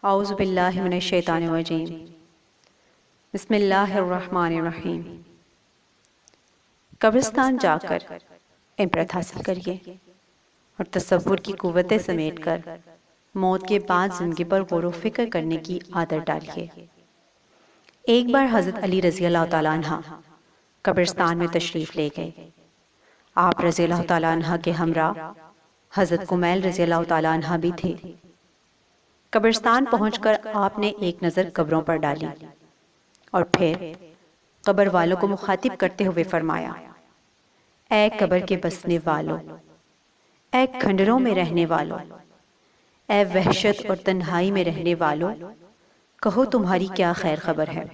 اعوذ باللہ من الشیطان الرجیم۔ بسم اللہ الرحمن الرحیم۔ قبرستان جا کر عبرت حاصل کریے اور تصور کی قوتیں سمیٹ کر موت کے بعد زندگی پر غور و فکر کرنے کی عادت ڈالیے۔ ایک بار حضرت علی رضی اللہ تعالیٰ عنہ قبرستان میں تشریف لے گئے۔ آپ رضی اللہ تعالیٰ عنہ کے ہمراہ حضرت کمیل رضی اللہ تعالیٰ عنہ بھی تھے۔ قبرستان پہنچ کر آپ نے ایک نظر قبروں پر ڈالی اور پھر قبر والوں کو مخاطب کرتے ہوئے فرمایا: اے قبر کے بسنے والوں، اے کھنڈروں میں رہنے والوں، اے وحشت اور تنہائی میں رہنے والوں، کہو تمہاری کیا خیر خبر ہے؟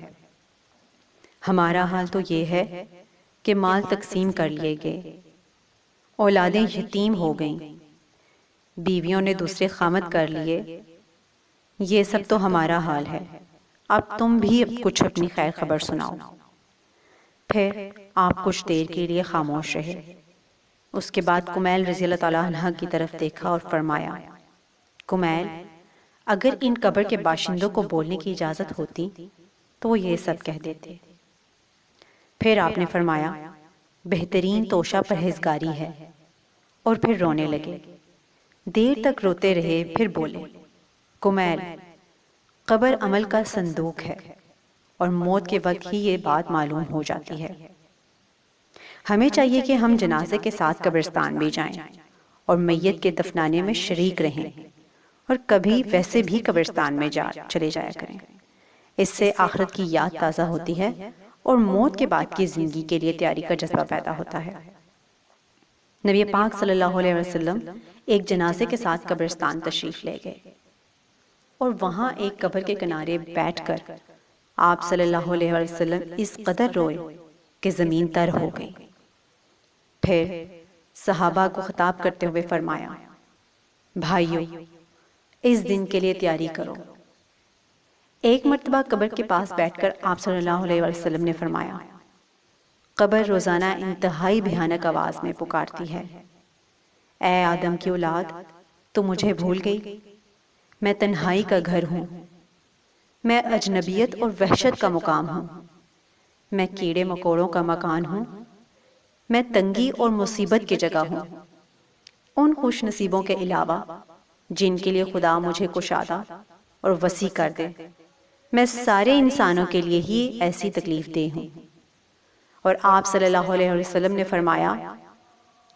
ہمارا حال تو یہ ہے کہ مال تقسیم کر لیے گئے، اولادیں یتیم ہو گئیں، بیویوں نے دوسرے خامد کر لیے، یہ سب تو ہمارا حال ہے۔ اب تم بھی کچھ اپنی خیر خبر سناؤ۔ پھر آپ کچھ دیر کے لیے خاموش رہے۔ اس کے بعد کمیل رضی اللہ تعالیٰ عنہ کی طرف دیکھا اور فرمایا: کمیل، اگر ان قبر کے باشندوں کو بولنے کی اجازت ہوتی تو وہ یہ سب کہہ دیتے۔ پھر آپ نے فرمایا: بہترین توشہ پرہیزگاری ہے، اور پھر رونے لگے۔ دیر تک روتے رہے، پھر بولے: کمیل، قبر عمل کا صندوق ہے اور موت کے وقت ہی یہ بات معلوم ہو جاتی ہے۔ ہمیں چاہیے کہ ہم جنازے کے ساتھ قبرستان بھی جائیں اور میت کے دفنانے میں شریک رہیں، اور کبھی ویسے بھی قبرستان میں چلے جایا کریں۔ اس سے آخرت کی یاد تازہ ہوتی ہے اور موت کے بعد کی زندگی کے لیے تیاری کا جذبہ پیدا ہوتا ہے۔ نبی پاک صلی اللہ علیہ وسلم ایک جنازے کے ساتھ قبرستان تشریف لے گئے اور وہاں ایک قبر کے کنارے بیٹھ کر آپ صلی اللہ علیہ وسلم اس قدر روئے کہ زمین تر ہو گئی۔ پھر صحابہ کو خطاب کرتے ہوئے فرمایا: بھائیو، اس دن کے لیے تیاری کرو۔ ایک مرتبہ قبر کے پاس بیٹھ کر آپ صلی اللہ علیہ وسلم نے فرمایا: قبر روزانہ انتہائی بھیانک آواز میں پکارتی ہے: اے آدم کی اولاد، تو مجھے بھول گئی؟ میں تنہائی کا گھر ہوں، میں اجنبیت اور وحشت کا مقام ہوں، میں کیڑے مکوڑوں کا مکان ہوں، میں تنگی اور مصیبت کی جگہ ہوں۔ ان خوش نصیبوں کے علاوہ جن کے لیے خدا مجھے کشادہ اور وسیع کر دے، میں سارے انسانوں کے لیے ہی ایسی تکلیف دہ ہوں۔ اور آپ صلی اللہ علیہ وسلم نے فرمایا: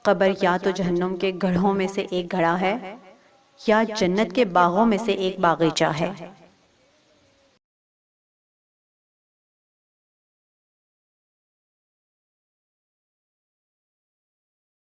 قبر یا تو جہنم کے گڑھوں میں سے ایک گڑھا ہے یا جنت کے باغوں میں سے ایک باغیچہ ہے۔